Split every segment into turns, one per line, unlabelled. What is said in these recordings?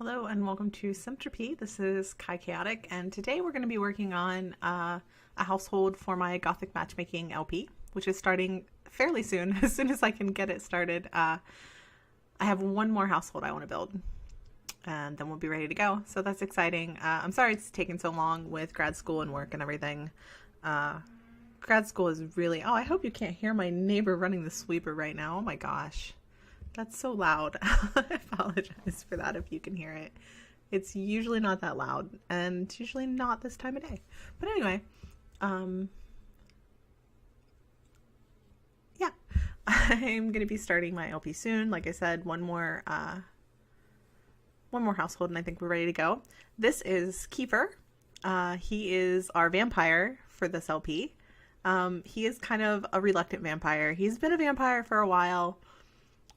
Hello and welcome to Symptropy. This is Kai Chaotic, and today we're going to be working on a household for my Gothic Matchmaking LP, which is starting fairly soon. As soon as I can get it started, I have one more household I want to build, and then we'll be ready to go. So that's exciting. I'm sorry it's taking so long with grad school and work and everything. Grad school is really... Oh, I hope you can't hear my neighbor running the sweeper right now. Oh my gosh. That's so loud. I apologize for that if you can hear it. It's usually not that loud, and it's usually not this time of day. But anyway, yeah, I'm going to be starting my LP soon. Like I said, one more household, and I think we're ready to go. This is Kiefer. He is our vampire for this LP. He is kind of a reluctant vampire. He's been a vampire for a while.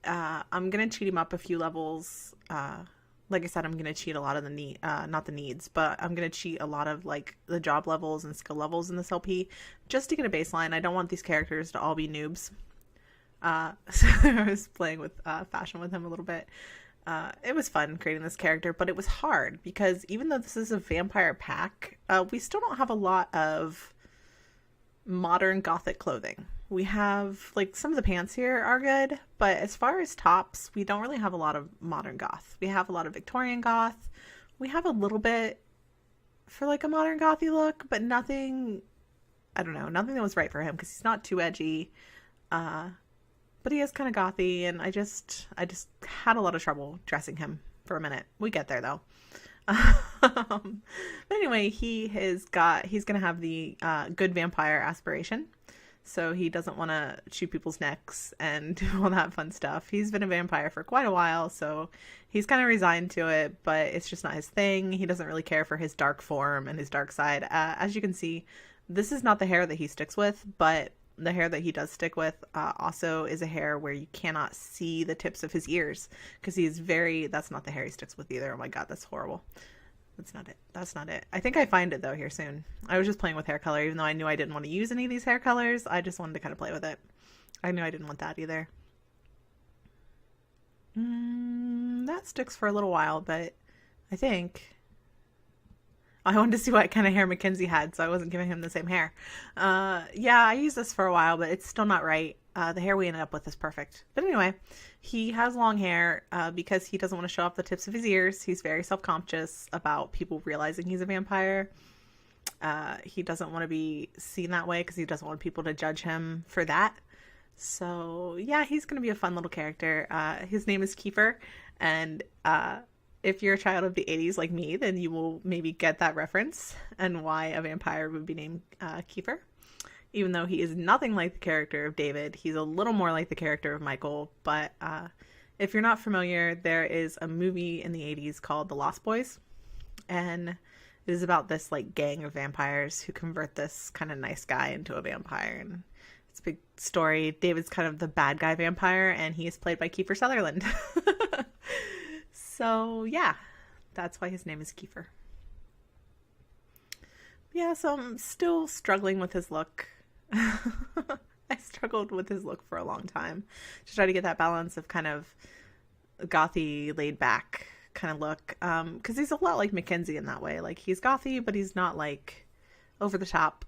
I'm going to cheat him up a few levels. Like I said, I'm going to cheat a lot of the not the needs, but I'm going to cheat a lot of like the job levels and skill levels in this LP just to get a baseline. I don't want these characters to all be noobs. So I was playing with fashion with him a little bit. It was fun creating this character, but it was hard because even though this is a vampire pack, we still don't have a lot of modern Gothic clothing. We have, like, some of the pants here are good, but as far as tops, we don't really have a lot of modern goth. We have a lot of Victorian goth. We have a little bit for, like, a modern gothy look, but nothing, I don't know, nothing that was right for him, because he's not too edgy, but he is kind of gothy, and I just had a lot of trouble dressing him for a minute. We get there, though. But anyway, he's gonna have the good vampire aspiration. So he doesn't want to chew people's necks and do all that fun stuff. He's been a vampire for quite a while, so he's kind of resigned to it, but it's just not his thing. He doesn't really care for his dark form and his dark side. As you can see, this is not the hair that he sticks with, but the hair that he does stick with also is a hair where you cannot see the tips of his ears, because that's not the hair he sticks with either. Oh my god, that's horrible. That's not it. I think I find it though here soon. I was just playing with hair color, even though I knew I didn't want to use any of these hair colors. I just wanted to kind of play with it. I knew I didn't want that either. That sticks for a little while, but I think I wanted to see what kind of hair Mikynsie had, so I wasn't giving him the same hair. Yeah, I used this for a while, but it's still not right. The hair we ended up with is perfect. But anyway, he has long hair because he doesn't want to show off the tips of his ears. He's very self-conscious about people realizing he's a vampire. He doesn't want to be seen that way because he doesn't want people to judge him for that. So yeah, he's going to be a fun little character. His name is Kiefer, and if you're a child of the 80s like me, then you will maybe get that reference and why a vampire would be named Kiefer. Even though he is nothing like the character of David, he's a little more like the character of Michael. But if you're not familiar, there is a movie in the 80s called The Lost Boys. And it is about this like gang of vampires who convert this kind of nice guy into a vampire. And it's a big story. David's kind of the bad guy vampire, and he is played by Kiefer Sutherland. So yeah, that's why his name is Kiefer. Yeah, so I'm still struggling with his look. I struggled with his look for a long time to try to get that balance of kind of gothy, laid back kind of look. Because he's a lot like Mikynsie in that way. Like, he's gothy, but he's not like over the top.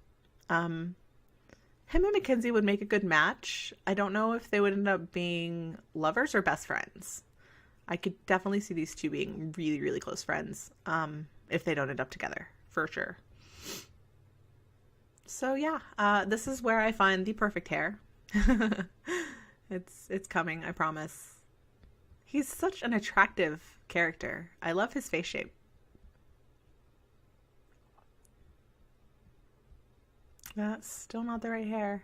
Him and Mikynsie would make a good match. I don't know if they would end up being lovers or best friends. I could definitely see these two being really, really close friends if they don't end up together, for sure. So yeah, this is where I find the perfect hair. It's coming, I promise. He's such an attractive character. I love his face shape. That's still not the right hair.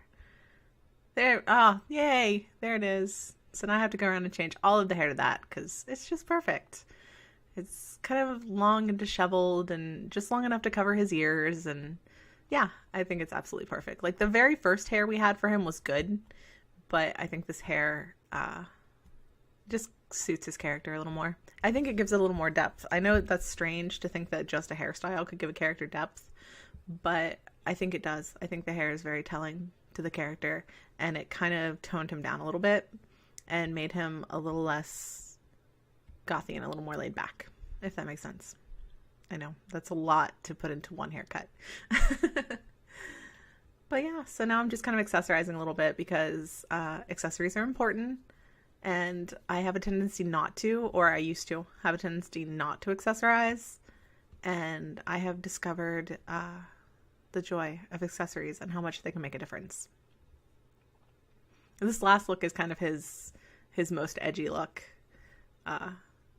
There, oh, yay, there it is. So now I have to go around and change all of the hair to that because it's just perfect. It's kind of long and disheveled and just long enough to cover his ears, and yeah, I think it's absolutely perfect. Like, the very first hair we had for him was good, but I think this hair just suits his character a little more. I think it gives it a little more depth. I know that's strange to think that just a hairstyle could give a character depth, but I think it does. I think the hair is very telling to the character, and it kind of toned him down a little bit and made him a little less gothy and a little more laid back. if that makes sense. I know that's a lot to put into one haircut. But yeah, so now I'm just kind of accessorizing a little bit because accessories are important, and I have a tendency not to, or I used to have a tendency not to accessorize, and I have discovered the joy of accessories and how much they can make a difference. And this last look is kind of his most edgy look. I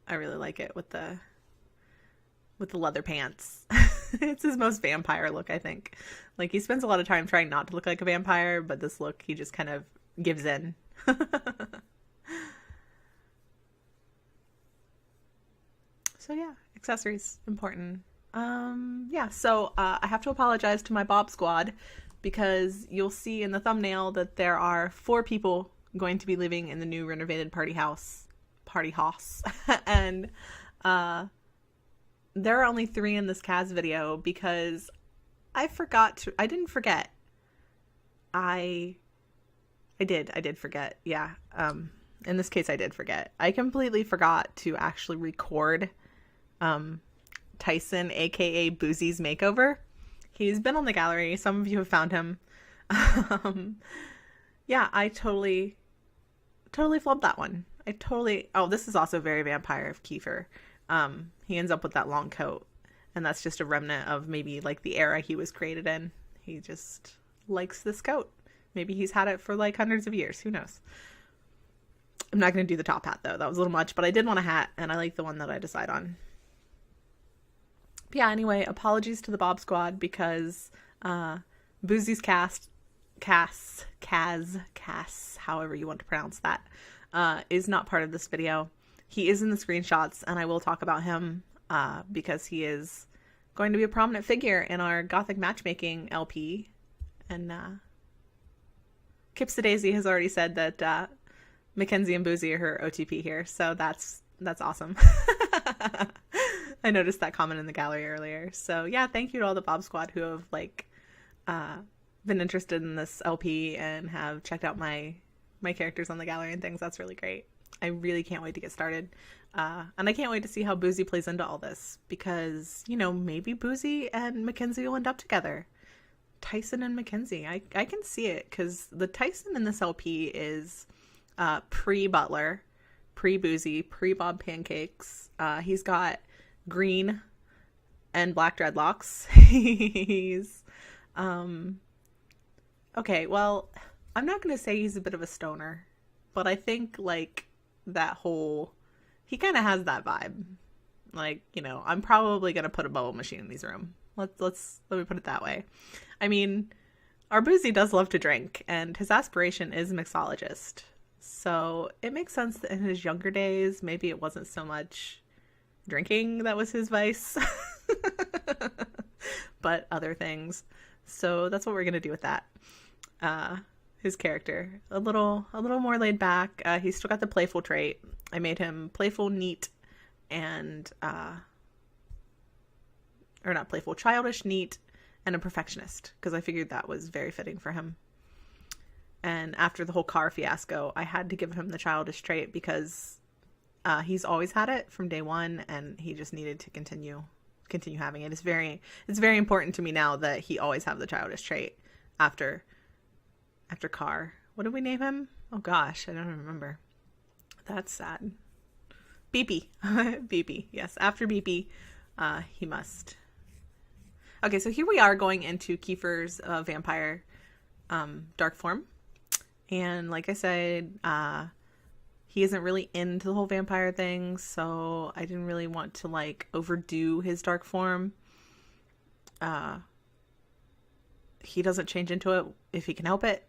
really like it with the leather pants. It's his most vampire look, I think. Like, he spends a lot of time trying not to look like a vampire, but this look, he just kind of gives in. So yeah, accessories, important. Yeah, so I have to apologize to my Bob squad because you'll see in the thumbnail that there are 4 people going to be living in the new renovated Party Haus. And there are only 3 in this CAS video because I didn't forget. I did forget. Yeah. In this case, I did forget. I completely forgot to actually record Tyson, aka Boozy's makeover. He's been on the gallery. Some of you have found him. Yeah, I totally flubbed that one. Oh, this is also very vampire of Kiefer. He ends up with that long coat, and that's just a remnant of maybe like the era he was created in. He just likes this coat. Maybe he's had it for like hundreds of years. Who knows? I'm not going to do the top hat though. That was a little much, but I did want a hat, and I like the one that I decide on. But yeah, anyway, apologies to the Bob squad because Boozy's CAS, however you want to pronounce that, is not part of this video. He is in the screenshots, and I will talk about him because he is going to be a prominent figure in our Gothic Matchmaking LP. And Kips the Daisy has already said that Mikynsie and Boozy are her OTP here, so that's awesome. I noticed that comment in the gallery earlier. So yeah, thank you to all the Bob squad who have like been interested in this LP and have checked out my characters on the gallery and things. That's really great. I really can't wait to get started. And I can't wait to see how Boozy plays into all this because, you know, maybe Boozy and Mikynsie will end up together. Tyson and Mikynsie. I can see it because the Tyson in this LP is pre-Butler, pre-Boozy, pre-Bob Pancakes. He's got green and black dreadlocks. He's okay, well, I'm not going to say he's a bit of a stoner, but I think like that whole, he kind of has that vibe. Like, you know, I'm probably going to put a bubble machine in his room. Let me put it that way. I mean, our Boozy does love to drink, and his aspiration is mixologist. So it makes sense that in his younger days, maybe it wasn't so much drinking that was his vice, but other things. So that's what we're going to do with that. His character, a little more laid back. He's still got the playful trait. I made him playful, neat, and or not playful, childish, neat, and a perfectionist, because I figured that was very fitting for him. And after the whole car fiasco, I had to give him the childish trait because he's always had it from day one, and he just needed to continue having it. It's very important to me now that he always have the childish trait after Car. What did we name him? Oh gosh, I don't remember. That's sad. Beepy. Beepy. Yes, after Beepy, he must. Okay, so here we are going into Kiefer's vampire dark form. And like I said, he isn't really into the whole vampire thing, so I didn't really want to like overdo his dark form. He doesn't change into it if he can help it.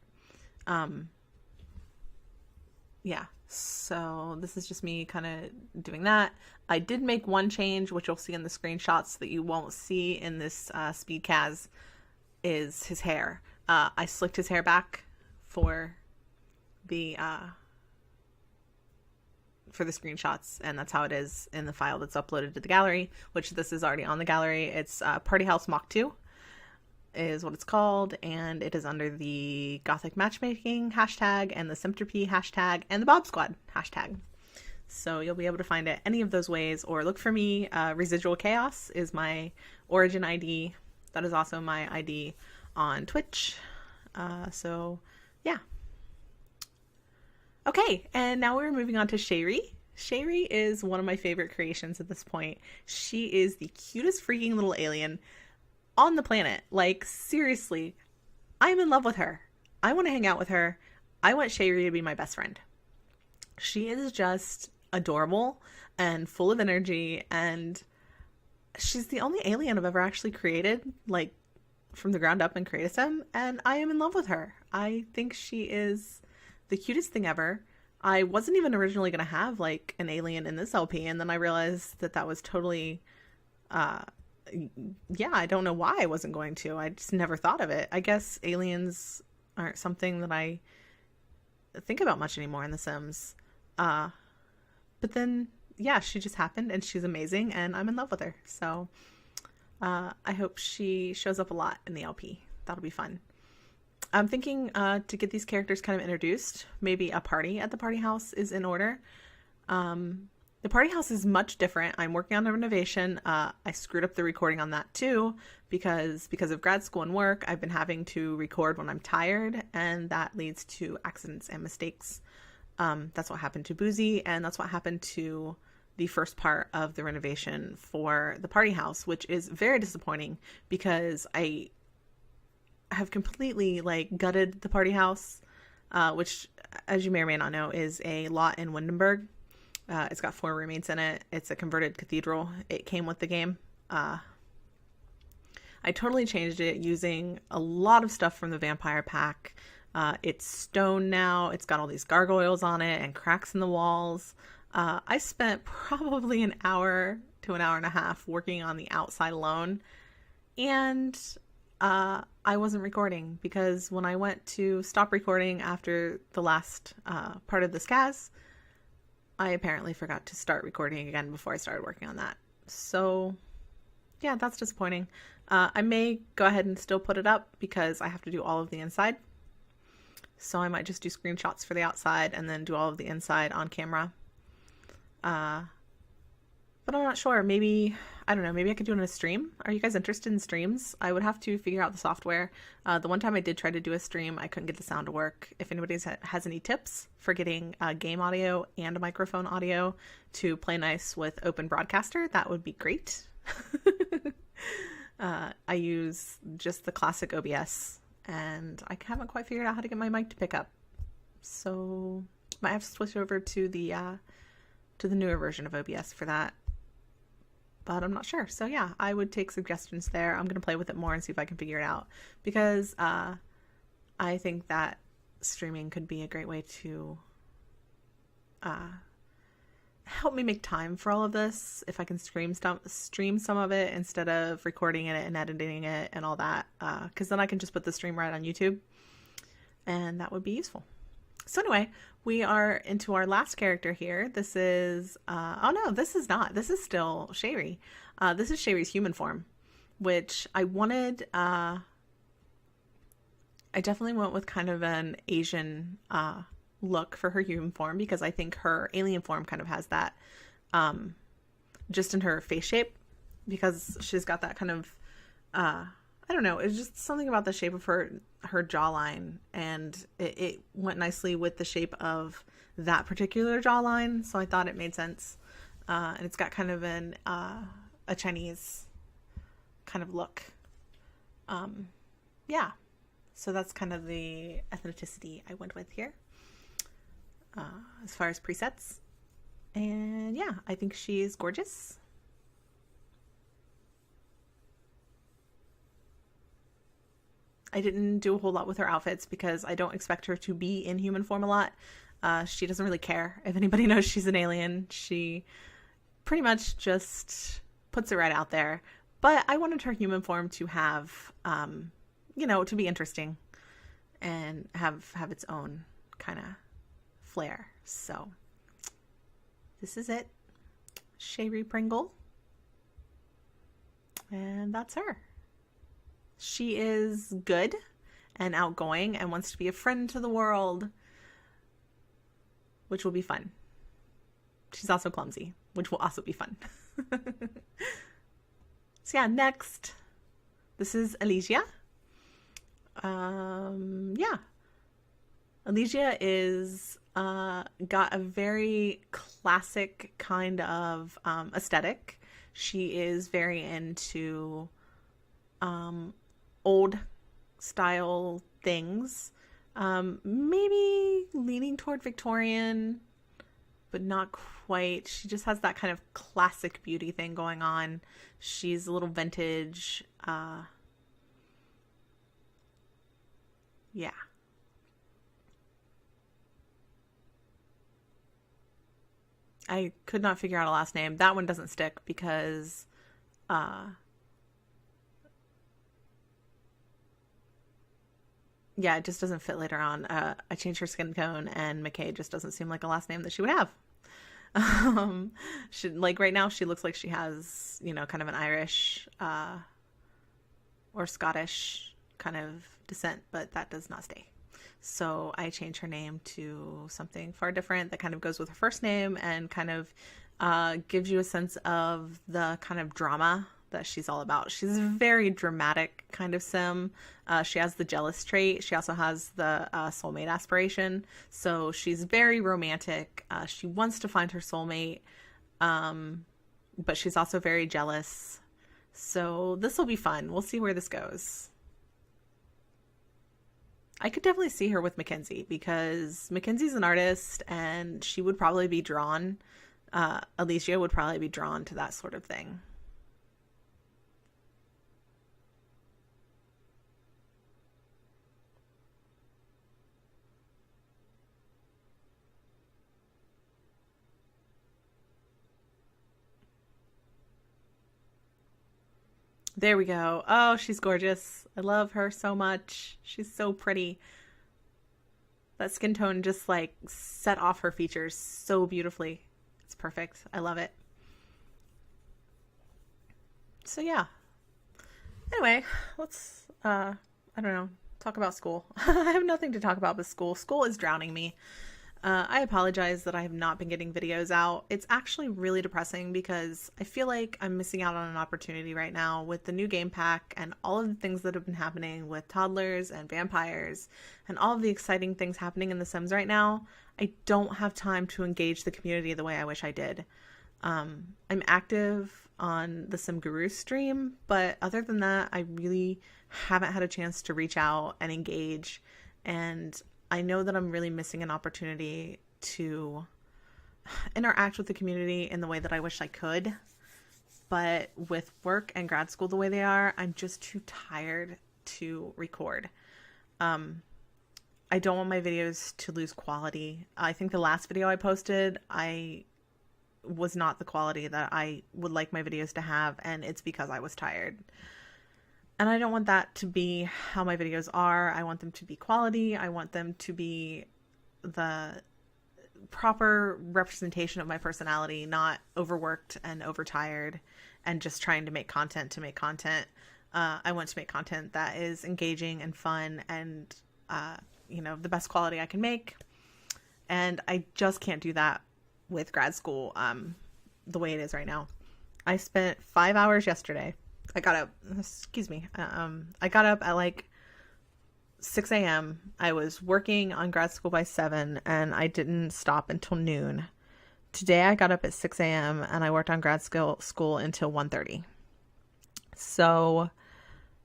Yeah, so this is just me kind of doing that. I did make one change, which you'll see in the screenshots that you won't see in this speed CAS, is his hair. I slicked his hair back for the screenshots, and that's how it is in the file that's uploaded to the gallery, which this is already on the gallery. It's Party Haus Mach 2 is what it's called, and it is under the Gothic Matchmaking hashtag and the Symptropy hashtag and the Bob Squad hashtag. So you'll be able to find it any of those ways, or look for me. ResidualChaos is my origin ID. That is also my ID on Twitch. So yeah. Okay, and now we're moving on to Shayri. Shayri is one of my favorite creations at this point. She is the cutest freaking little alien on the planet. Like, seriously, I'm in love with her. I want to hang out with her. I want Shayri to be my best friend. She is just adorable and full of energy, and she's the only alien I've ever actually created, like, from the ground up in Creatism, and I am in love with her. I think she is the cutest thing ever. I wasn't even originally going to have, like, an alien in this LP, and then I realized that that was totally, yeah, I don't know why I wasn't going to. I just never thought of it. I guess aliens aren't something that I think about much anymore in The Sims. But then, yeah, she just happened, and she's amazing, and I'm in love with her. So I hope she shows up a lot in the LP. That'll be fun. I'm thinking to get these characters kind of introduced, maybe a party at the Party Haus is in order. The Party Haus is much different. I'm working on a renovation. I screwed up the recording on that too because of grad school and work. I've been having to record when I'm tired, and that leads to accidents and mistakes. That's what happened to Boozy, and that's what happened to the first part of the renovation for the Party Haus, which is very disappointing because I have completely, like, gutted the Party Haus, which, as you may or may not know, is a lot in Windenberg. It's got 4 roommates in it. It's a converted cathedral. It came with the game. I totally changed it using a lot of stuff from the vampire pack. It's stone now. It's got all these gargoyles on it and cracks in the walls. I spent probably an hour to an hour and a half working on the outside alone, and I wasn't recording because when I went to stop recording after the last part of the CAS, I apparently forgot to start recording again before I started working on that. So yeah, that's disappointing. I may go ahead and still put it up because I have to do all of the inside. So I might just do screenshots for the outside and then do all of the inside on camera. But I'm not sure. Maybe, I don't know, maybe I could do it on a stream. Are you guys interested in streams? I would have to figure out the software. The one time I did try to do a stream, I couldn't get the sound to work. If anybody has any tips for getting game audio and a microphone audio to play nice with Open Broadcaster, that would be great. I use just the classic OBS, and I haven't quite figured out how to get my mic to pick up. So might have to switch over to the newer version of OBS for that. But I'm not sure. So yeah, I would take suggestions there. I'm going to play with it more and see if I can figure it out. Because I think that streaming could be a great way to help me make time for all of this. If I can stream some of it instead of recording it and editing it and all that. Because then I can just put the stream right on YouTube. And that would be useful. So anyway, we are into our last character here. This is, oh no, this is not. This is still Shayri. This is Shayri's human form, which I wanted, I definitely went with kind of an Asian look for her human form because I think her alien form kind of has that, just in her face shape, because she's got that kind of, I don't know, it's just something about the shape of her jawline, and it went nicely with the shape of that particular jawline, so I thought it made sense. And it's got kind of a Chinese kind of look. Yeah, so that's kind of the ethnicity I went with here as far as presets. And yeah, I think she's gorgeous. I didn't do a whole lot with her outfits because I don't expect her to be in human form a lot. She doesn't really care if anybody knows she's an alien. She pretty much just puts it right out there. But I wanted her human form to have, you know, to be interesting and have its own kind of flair. So this is it. Shayri Pringle. And that's her. She is good and outgoing and wants to be a friend to the world, which will be fun. She's also clumsy, which will also be fun. So yeah, next, this is Alicia. Yeah. Alicia is got a very classic kind of aesthetic. She is very into old style things. Maybe leaning toward Victorian, but not quite. She just has that kind of classic beauty thing going on. She's a little vintage. Yeah. I could not figure out a last name. That one doesn't stick because yeah, it just doesn't fit later on. I changed her skin tone, and McKay just doesn't seem like a last name that she would have. She, like right now, she looks like she has, you know, kind of an Irish or Scottish kind of descent, but that does not stay. So I changed her name to something far different that kind of goes with her first name and kind of gives you a sense of the kind of drama that she's all about. She's a very dramatic kind of sim. She has the jealous trait. She also has the soulmate aspiration. So she's very romantic. She wants to find her soulmate, but she's also very jealous. So this will be fun. We'll see where this goes. I could definitely see her with Mikynsie because Mykynsie's an artist and she would probably be drawn, Elysia would probably be drawn to that sort of thing. There we go. Oh, she's gorgeous. I love her so much. She's so pretty. That skin tone just like set off her features so beautifully. It's perfect. I love it. So yeah. Anyway, let's I don't know, talk about school. I have nothing to talk about with school. School is drowning me. I apologize that I have not been getting videos out. It's actually really depressing because I feel like I'm missing out on an opportunity right now with the new game pack and all of the things that have been happening with toddlers and vampires and all of the exciting things happening in The Sims right now. I don't have time to engage the community the way I wish I did. I'm active on the Sim Guru stream, but other than that, I really haven't had a chance to reach out and engage, and I know that I'm really missing an opportunity to interact with the community in the way that I wish I could. But with work and grad school the way they are, I'm just too tired to record. I don't want my videos to lose quality. I think the last video I posted, I was not the quality that I would like my videos to have, and it's because I was tired. And I don't want that to be how my videos are. I want them to be quality. I want them to be the proper representation of my personality, not overworked and overtired and just trying to make content to make content. I want to make content that is engaging and fun and, you know, the best quality I can make. And I just can't do that with grad school the way it is right now. I spent 5 hours yesterday. I got up, I got up at like 6 a.m. I was working on grad school by 7 and I didn't stop until noon. Today I got up at 6 a.m. and I worked on grad school until 1:30. So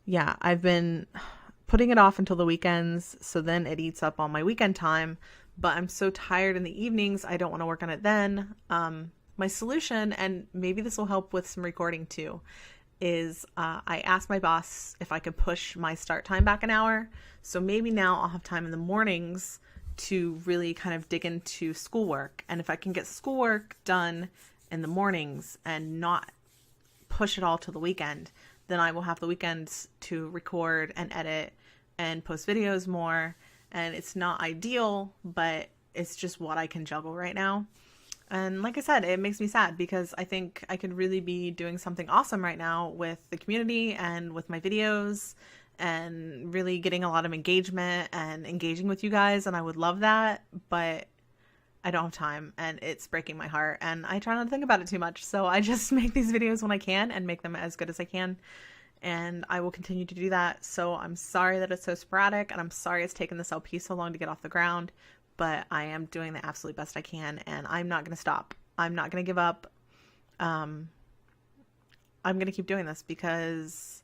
yeah, I've been putting it off until the weekends, so then it eats up all my weekend time, but I'm so tired in the evenings, I don't want to work on it then. My solution, and maybe this will help with some recording too, is I asked my boss if I could push my start time back an hour. So maybe now I'll have time in the mornings to really kind of dig into schoolwork. And if I can get schoolwork done in the mornings and not push it all to the weekend, then I will have the weekends to record and edit and post videos more. And it's not ideal, but it's just what I can juggle right now. And like I said, it makes me sad because I think I could really be doing something awesome right now with the community and with my videos and really getting a lot of engagement and engaging with you guys. And I would love that. But I don't have time, and it's breaking my heart, and I try not to think about it too much. So I just make these videos when I can and make them as good as I can. And I will continue to do that. So I'm sorry that it's so sporadic, and I'm sorry it's taken this LP so long to get off the ground, but I am doing the absolute best I can, and I'm not going to stop. I'm not going to give up. I'm going to keep doing this because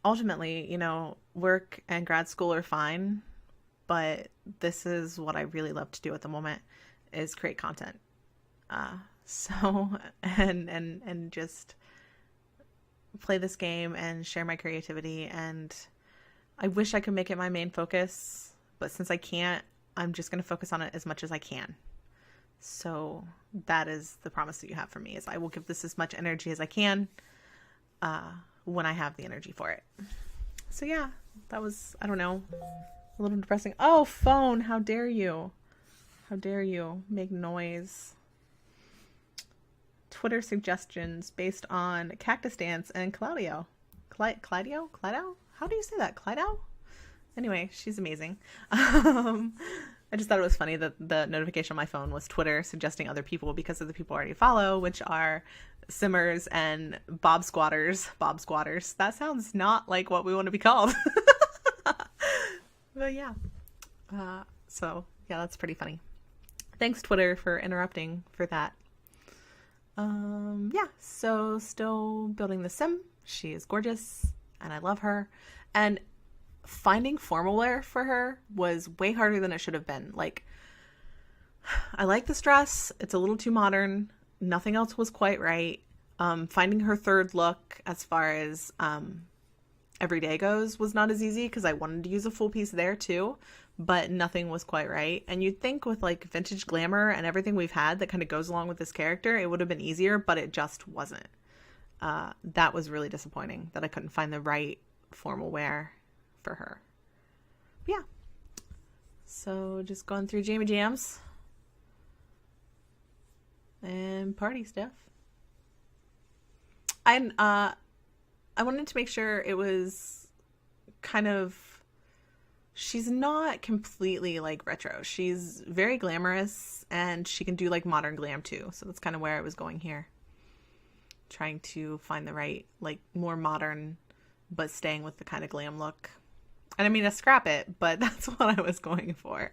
ultimately, you know, work and grad school are fine, but this is what I really love to do at the moment, is create content. And just play this game and share my creativity. And I wish I could make it my main focus, but since I can't, I'm just going to focus on it as much as I can. So that is the promise that you have for me, is I will give this as much energy as I can when I have the energy for it. So yeah, that was, I don't know, a little depressing. Oh, phone, how dare you? How dare you make noise? Twitter suggestions based on Cactus Dance and Claudio. Claudio? How do you say that? Claudio? Anyway, she's amazing. I just thought it was funny that the notification on my phone was Twitter suggesting other people because of the people I already follow, which are Simmers and Bob Squatters. Bob Squatters. That sounds not like what we want to be called. But yeah. So yeah, that's pretty funny. Thanks, Twitter, for interrupting for that. Yeah, so still building the sim. She is gorgeous and I love her. And finding formal wear for her was way harder than it should have been. Like, I like this dress. It's a little too modern. Nothing else was quite right. Finding her third look as far as everyday goes was not as easy because I wanted to use a full piece there too, but nothing was quite right. And you'd think with like vintage glamour and everything we've had that kind of goes along with this character, it would have been easier, but it just wasn't. That was really disappointing that I couldn't find the right formal wear for her. But yeah. So just going through Jamie Jams and party stuff. I wanted to make sure it was kind of, she's not completely like retro. She's very glamorous and she can do like modern glam too. So that's kind of where I was going here. Trying to find the right, like more modern, but staying with the kind of glam look. And I mean, I scrap it, but that's what I was going for.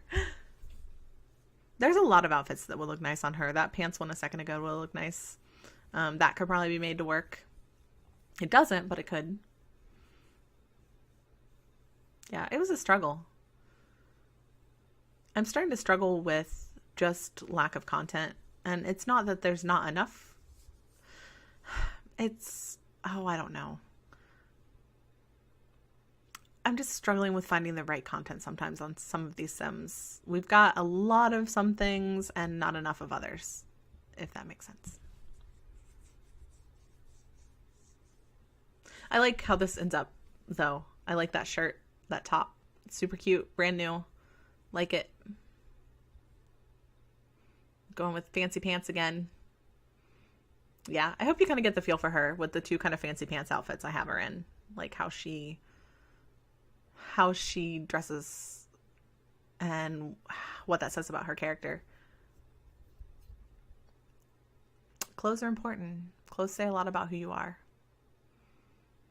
There's a lot of outfits that would look nice on her. That pants one a second ago will look nice. That could probably be made to work. It doesn't, but it could. Yeah, it was a struggle. I'm starting to struggle with just lack of content. And it's not that there's not enough. It's, I don't know. I'm just struggling with finding the right content sometimes on some of these sims. We've got a lot of some things and not enough of others, if that makes sense. I like how this ends up, though. I like that shirt, that top. It's super cute, brand new. Like it. Going with fancy pants again. Yeah, I hope you kind of get the feel for her with the two kind of fancy pants outfits I have her in. Like how she dresses and what that says about her character. Clothes are important. Clothes say a lot about who you are.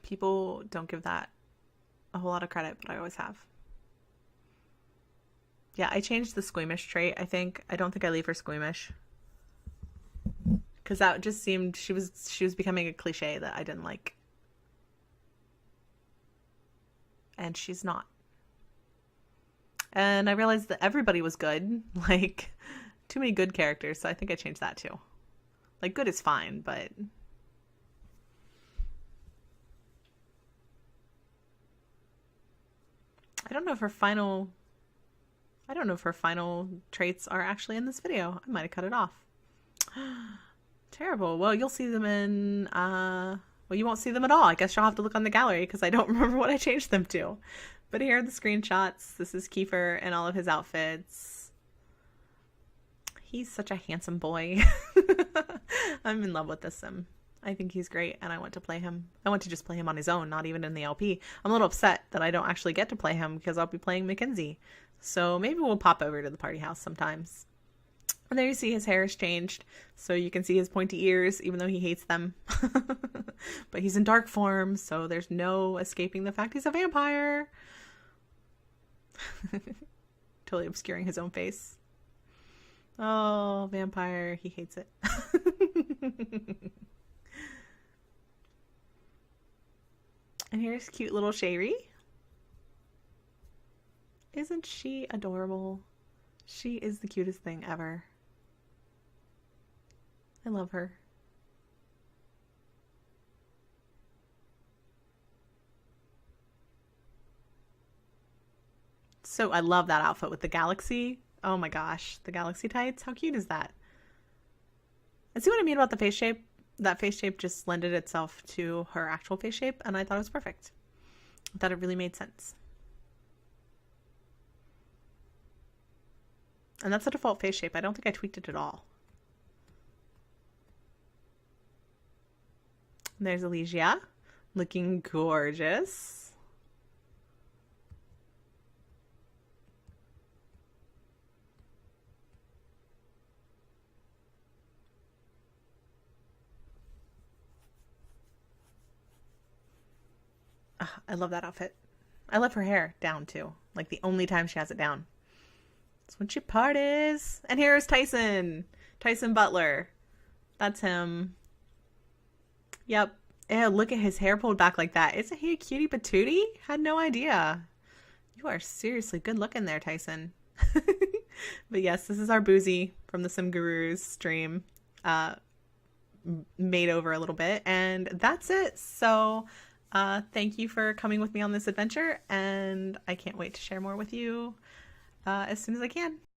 People don't give that a whole lot of credit, but I always have. Yeah, I changed the squeamish trait, I think. I don't think I leave her squeamish. Because that just seemed, she was becoming a cliche that I didn't like. And she's not. And I realized that everybody was good. Like, too many good characters, so I think I changed that too. Like, good is fine, but... I don't know if her final traits are actually in this video. I might have cut it off. Terrible. Well, you'll see them in, well, you won't see them at all. I guess you'll have to look on the gallery because I don't remember what I changed them to. But here are the screenshots. This is Kiefer and all of his outfits. He's such a handsome boy. I'm in love with this sim. I think he's great, and I want to play him. I want to just play him on his own, not even in the LP. I'm a little upset that I don't actually get to play him because I'll be playing Mikynsie. So maybe we'll pop over to the Party Haus sometimes. And there you see his hair has changed, so you can see his pointy ears, even though he hates them. But he's in dark form, so there's no escaping the fact he's a vampire. Totally obscuring his own face. Oh, vampire, he hates it. And here's cute little Shayri. Isn't she adorable? She is the cutest thing ever. I love her. So I love that outfit with the galaxy. Oh my gosh, the galaxy tights. How cute is that? And see what I mean about the face shape? That face shape just lended itself to her actual face shape, and I thought it was perfect. I thought it really made sense. And that's a default face shape. I don't think I tweaked it at all. And there's Alicia, looking gorgeous. Oh, I love that outfit. I love her hair down too. Like the only time she has it down. It's when she parties. And here's Tyson. Tyson Butler. That's him. Yep. Ew, look at his hair pulled back like that. Isn't he a cutie patootie? Had no idea. You are seriously good looking there, Tyson. But yes, this is our Boozy from the Sim Gurus stream. Made over a little bit. And that's it. So thank you for coming with me on this adventure. And I can't wait to share more with you as soon as I can.